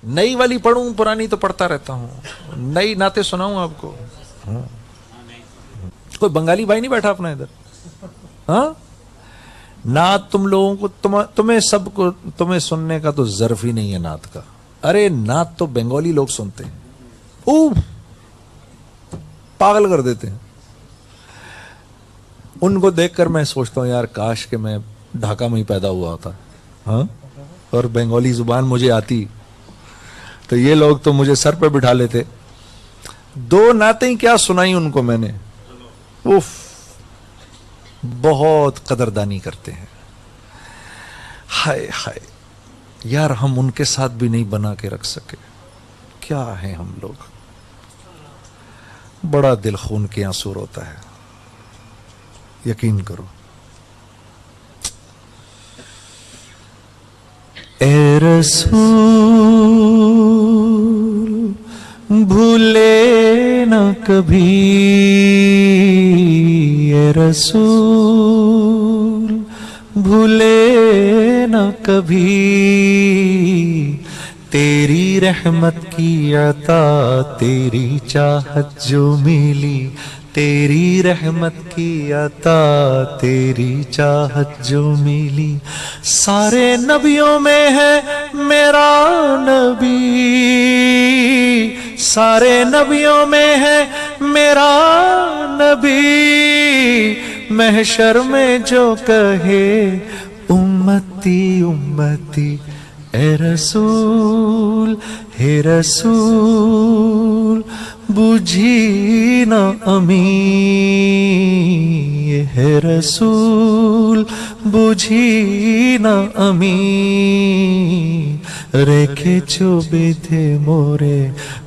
नई वाली पढ़ूं, पुरानी तो पढ़ता रहता हूं, नई नाते सुनाऊं आपको। कोई बंगाली भाई नहीं बैठा अपना इधर? हाँ, नात तुम लोगों को, तुम्हें सबको, तुम्हें सुनने का तो जर्फ ही नहीं है नात का। अरे नात तो बंगाली लोग सुनते हैं, पागल कर देते हैं। उनको देखकर मैं सोचता हूं यार काश कि मैं ढाका में ही पैदा हुआ होता, हाँ, और बंगाली जुबान मुझे आती तो ये लोग तो मुझे सर पे बिठा लेते। 2 नातें क्या सुनाई उनको मैंने, उफ, बहुत कदरदानी करते हैं। हाय हाय यार, हम उनके साथ भी नहीं बना के रख सके। क्या है हम लोग, बड़ा दिल खून के आंसू रोता है, यकीन करो। ए रसूल भूले न कभी, ए रसूल भूले न कभी, तेरी रहमत की अता, तेरी चाहत जो मिली, तेरी रहमत की अता, तेरी चाहत जो मिली। सारे नबियों में है मेरा नबी, सारे नबियों में है मेरा नबी, महशर में जो कहे उम्मती उम्मती, ए रसूल हे रसूल बुझी न अमी, हे रसूल बुझी न अमी, রেখেছো বেঁধে মোরে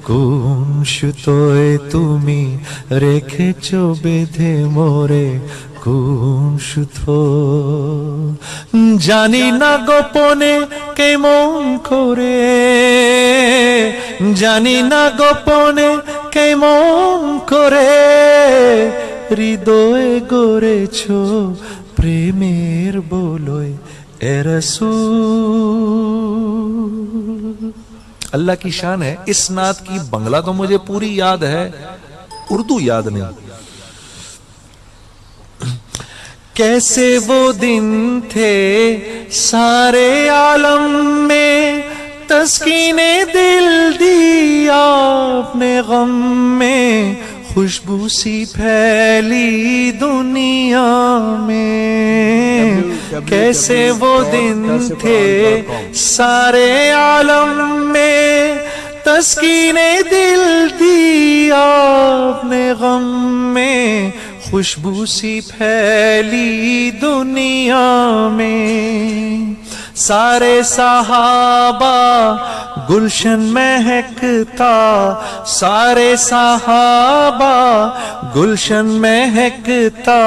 কোন সুতোয় তুমি, রেখেছো বেঁধে মোরে কোন সুতো, জানি না গোপনে কেমন করে, জানি না গোপনে কেমন করে, হৃদয়ে গড়েছো প্রেমের বলয়, ए रसूल। अल्लाह की शान है। इस नात की बंगला तो मुझे पूरी याद है, उर्दू याद नहीं। कैसे वो दिन थे सारे आलम में, तस्कीने दिल दिया अपने गम में, खुशबू सी फैली दुनिया में। कैसे वो दिन थे सारे आलम में, तस्कीने दिल दिया अपने गम में, खुशबू सी फैली दुनिया में। सारे सहाबा गुलशन महकता, सारे सहाबा गुलशन महकता,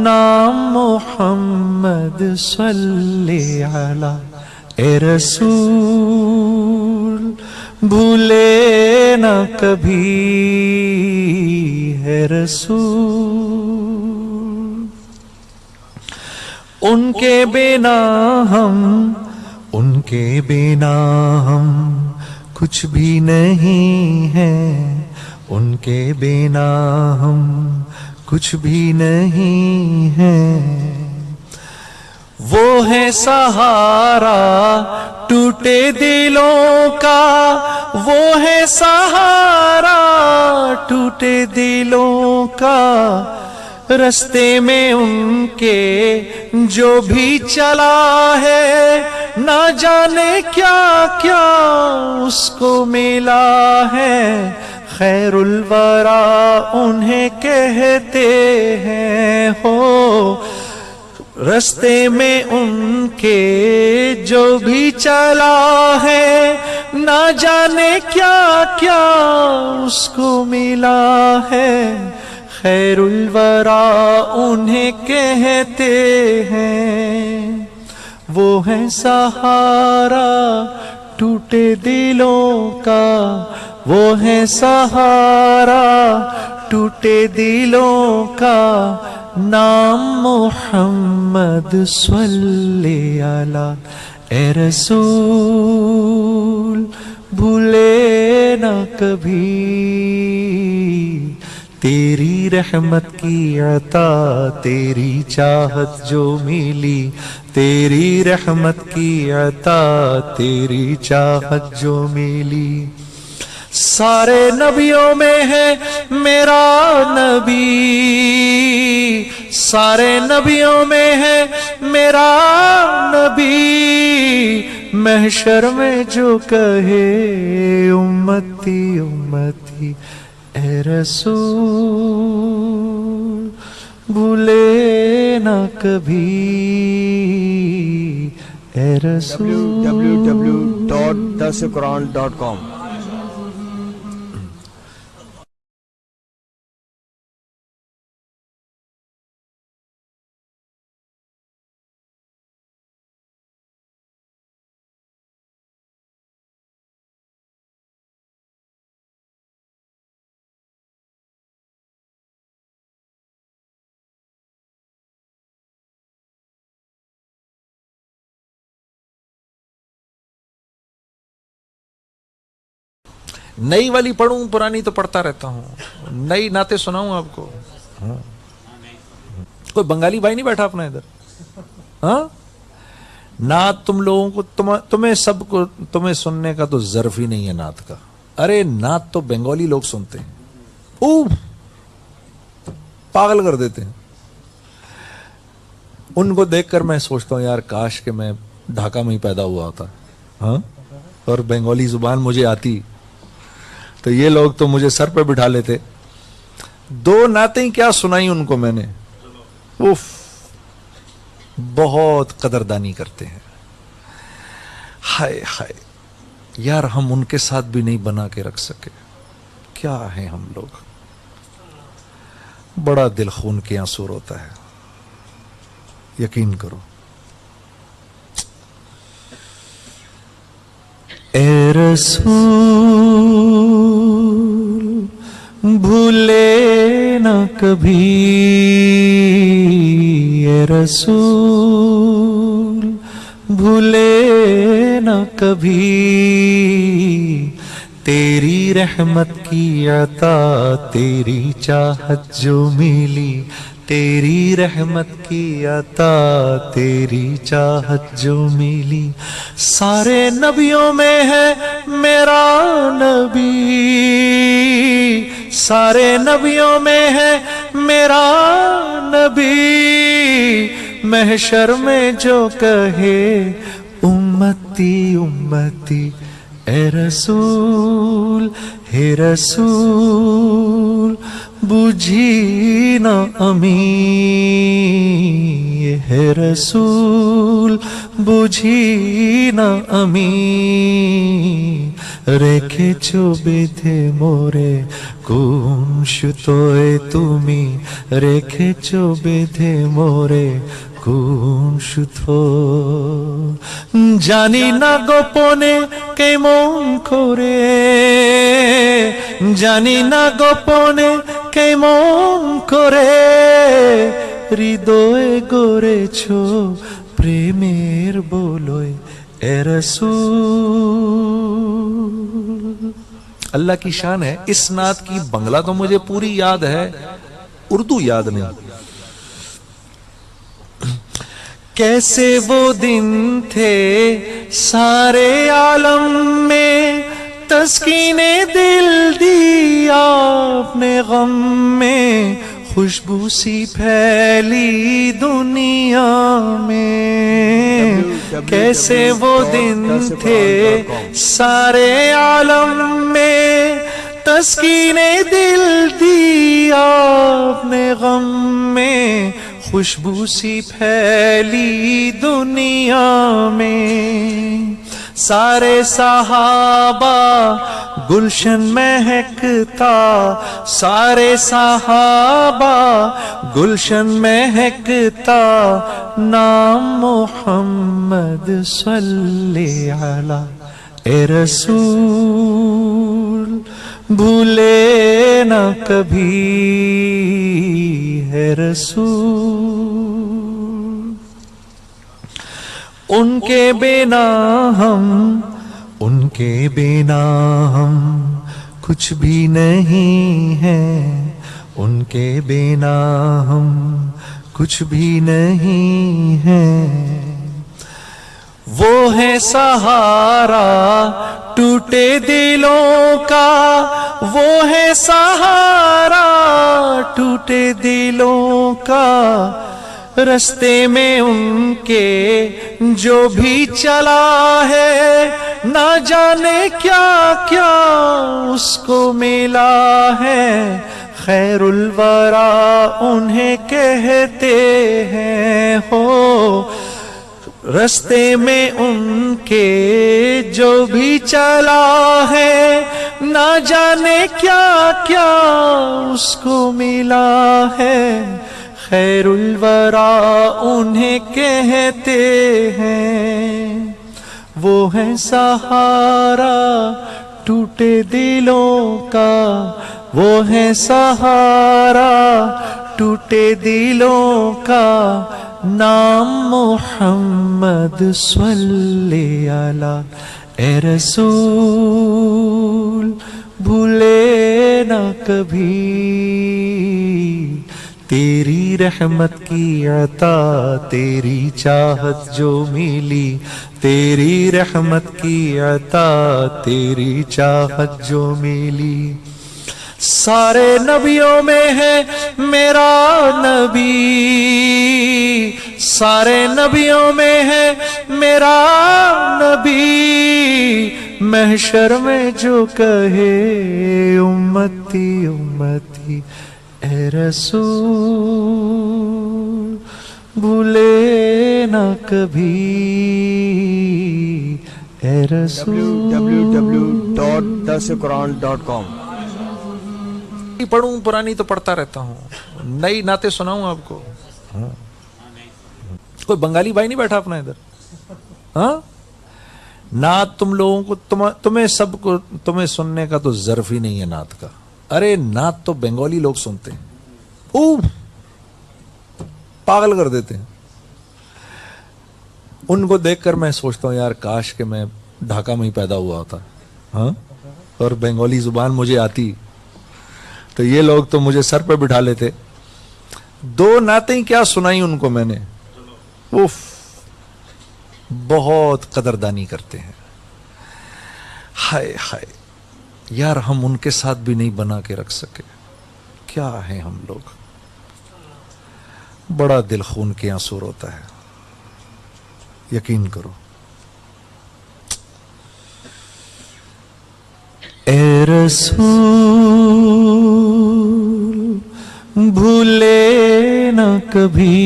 नाम मोहम्मद सल्ले अला, ए रसूल भूले न कभी, है रसूल। उनके बिना हम, उनके बिना हम कुछ भी नहीं हैं, उनके बिना हम कुछ भी नहीं हैं। वो है सहारा टूटे दिलों का, वो है सहारा टूटे दिलों का, रस्ते में उनके जो भी चला है, ना जाने क्या क्या उसको मिला है। खैरुल वरा उन्हें कहते हैं हो, रस्ते में उनके जो भी चला है, ना जाने क्या क्या उसको मिला है। खैरुल वरा उन्हें कहते हैं, वो है सहारा टूटे दिलों का, वो है सहारा टूटे दिलों का, नाम मोहम्मद सल्ले अला, ए रसूल ना कभी तेरी रहमत की अता तेरी चाहत जो मिली तेरी रहमत की अता तेरी चाहत जो मिली सारे नबियों में है मेरा नबी सारे नबियों में है मेरा नबी महशर में जो कहे उम्मती उम्मती ए रसूल भूले ना कभी ए रसूल www.dasquran.com नई वाली पढ़ूं पुरानी तो पढ़ता रहता हूं नई नाते सुनाऊं आपको हाँ। कोई बंगाली भाई नहीं बैठा अपना इधर हाँ नात तुम लोगों को तुम्हें सबको तुम्हें सुनने का तो जर्फ ही नहीं है नात का अरे नात तो बंगाली लोग सुनते हैं पागल कर देते हैं उनको देखकर मैं सोचता हूं यार काश के मैं ढाका में ही पैदा हुआ होता हाँ और बंगाली जुबान मुझे आती तो ये लोग तो मुझे सर पे बिठा लेते दो नातें क्या सुनाई उनको मैंने उफ बहुत कदरदानी करते हैं हाय हाय यार हम उनके साथ भी नहीं बना के रख सके क्या है हम लोग बड़ा दिल खून के आंसू रोता है यकीन करो ए रसूल भूले ना कभी ए रसूल भूले ना कभी तेरी रहमत की अता तेरी चाहत जो मिली तेरी रहमत की अता तेरी चाहत जो मिली सारे नबियों में है मेरा नबी सारे नबियों में है मेरा नबी महशर में जो कहे उम्मती उम्मती ए रसूल हे रसूल बुझी ना अमी हे रसूल बुझी ना अमी রেখেছো বেঁধে মোরে কোন সুতোয় তুমি রেখেছো বেঁধে মোরে কোন সুতো জানি না গোপনে কেমন করে জানি না গোপনে কেমন করে হৃদয়ে গড়েছো প্রেমের বলয় ए रसूल अल्लाह की शान है इस नात की बंगला तो मुझे पूरी याद है उर्दू याद नहीं कैसे वो दिन थे सारे आलम में तस्कीने दिल दी आपने गम में खुशबू सी फैली दुनिया में कैसे वो दिन थे सारे आलम में तस्कीने दिल दी आपने गम में खुशबू सी फैली दुनिया में सारे सहाबा गुलशन महकता सारे सहाबा गुलशन महकता नाम मोहम्मद सल्ले अला ए रसूल भूले ना कभी है रसूल उनके बिना हम کچھ بھی نہیں ہے ان کے بنا ہم کچھ بھی نہیں ہے وہ ہے سہارا ٹوٹے دلوں کا وہ ہے سہارا ٹوٹے دلوں کا رستے میں ان کے جو بھی چلا ہے نہ جانے کیا کیا اس کو ملا ہے خیر الورا انہیں کہتے ہیں ہو رستے میں ان کے جو بھی چلا ہے نہ جانے کیا کیا اس کو ملا ہے خیر الورا انہیں کہتے ہیں وہ ہے سہارا ٹوٹے دلوں کا وہ ہے سہارا ٹوٹے دلوں کا نام محمد صلی اللہ اے رسول بھولے نہ کبھی تیری رحمت کی عطا تیری چاہت جو ملی تیری رحمت کی عطا تیری چاہت جو ملی سارے نبیوں میں ہے میرا نبی سارے نبیوں میں ہے میرا نبی محشر میں جو کہے امتی امتی اے رسول بھولے نہ کبھی اے رسول www.dasquran.com پڑھوں پرانی تو پڑھتا رہتا ہوں نئی نعتیں سناؤں آپ کو کوئی بنگالی بھائی نہیں بیٹھا اپنا ادھر ہاں نعت تم لوگوں کو تمہیں سب کو تمہیں سننے کا تو ظرف ہی نہیں ہے نعت کا ارے نعت تو بنگالی لوگ سنتے ہیں پاگل کر دیتے ہیں ان کو دیکھ کر میں سوچتا ہوں یار کاش کہ میں ڈھاکہ میں ہی پیدا ہوا ہوتا ہاں اور بنگالی زبان مجھے آتی تو یہ لوگ تو مجھے سر پہ بٹھا لیتے دو نعتیں کیا سنائی ان کو میں نے اوف بہت قدردانی کرتے ہیں ہائے ہائے یار ہم ان کے ساتھ بھی نہیں بنا کے رکھ سکے کیا ہے ہم لوگ بڑا دل خون کے آنسو روتا ہے یقین کرو اے رسول بھولے نہ کبھی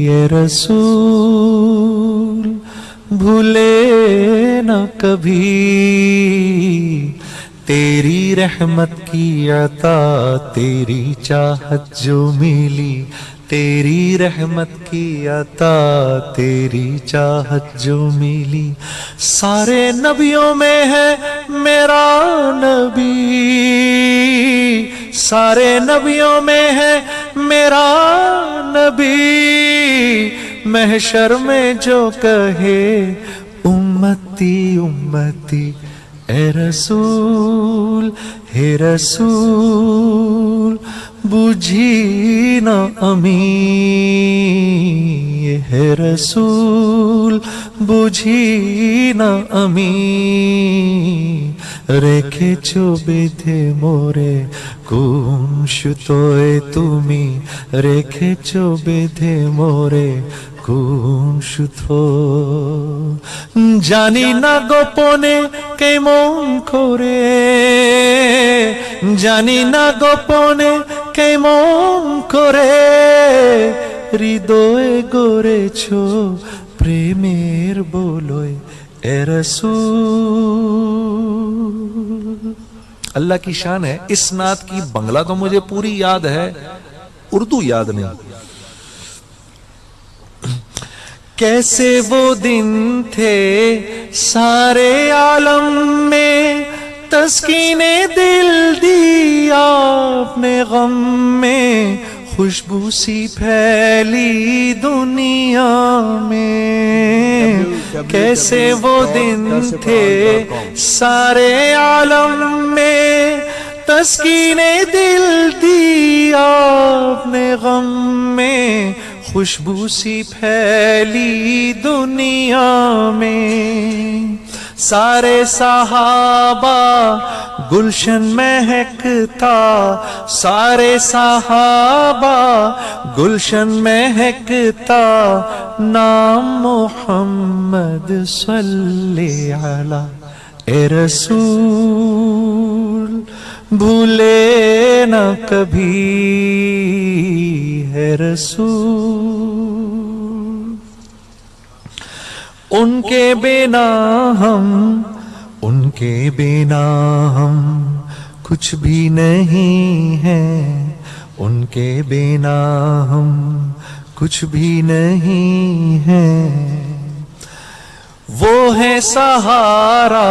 اے رسول بھولے نہ کبھی تیری رحمت کی عطا تیری چاہت جو ملی تیری رحمت کی عطا تیری چاہت جو ملی سارے نبیوں میں ہے میرا نبی سارے نبیوں میں ہے میرا نبی محشر میں جو کہے امتی امتی اے رسول ہے رسول بجھی نہ امی ہے رسول بجھی نہ امی রেখেছো বেঁধে মোরে কোন সুতোয় তুমি রেখেছো বেঁধে মোরে কোন সুতো জানি না গোপনে কেমন করে জানি না গোপনে কেমন করে হৃদয়ে গড়েছো প্রেমের বলয় اے رسول اللہ کی شان ہے اس نعت کی بنگلہ تو مجھے پوری یاد ہے اردو یاد نہیں کیسے وہ دن تھے سارے عالم میں تسکین دل دی آپ نے غم میں خوشبو سی پھیلی دنیا میں، کیسے وہ دن تھے سارے عالم میں، تسکین دل دی آپ نے غم میں، خوشبو سی پھیلی دنیا میں، سارے صحابہ گلشن مہکتا، سارے صحابہ گلشن مہکتا، نام محمد صلی علی اے رسول، بھولے نہ کبھی ہے رسول۔ ان کے بنا ہم کچھ بھی نہیں ہیں، ان کے بنا ہم کچھ بھی نہیں ہیں، وہ ہے سہارا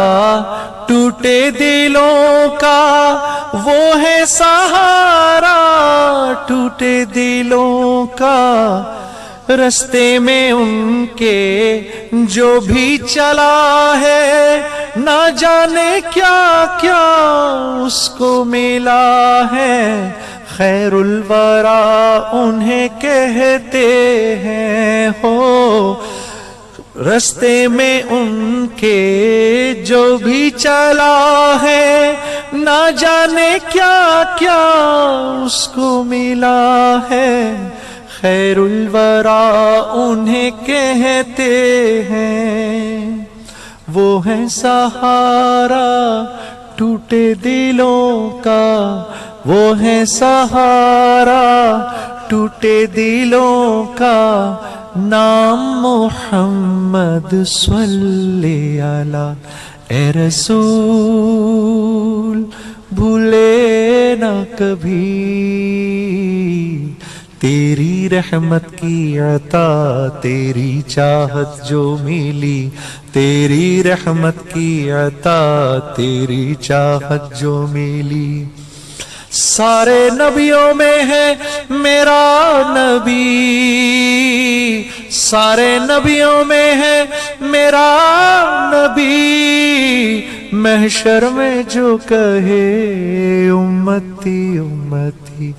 ٹوٹے دلوں کا، وہ ہے سہارا ٹوٹے دلوں کا، رستے میں ان کے جو بھی چلا ہے، نہ جانے کیا کیا اس کو ملا ہے، خیر الورا انہیں کہتے ہیں ہو، رستے میں ان کے جو بھی چلا ہے، نہ جانے کیا کیا اس کو ملا ہے، خیر الورا انہیں کہتے ہیں، وہ ہے سہارا ٹوٹے دلوں کا، وہ ہے سہارا ٹوٹے دلوں کا، نام محمد صلی علی اے رسول، بھولے نہ کبھی، تیری رحمت کی عطا تیری چاہت جو ملی، تیری رحمت کی عطا تیری چاہت جو ملی، سارے نبیوں میں ہے میرا نبی، سارے نبیوں میں ہے میرا نبی، محشر میں جو کہے امتی امتی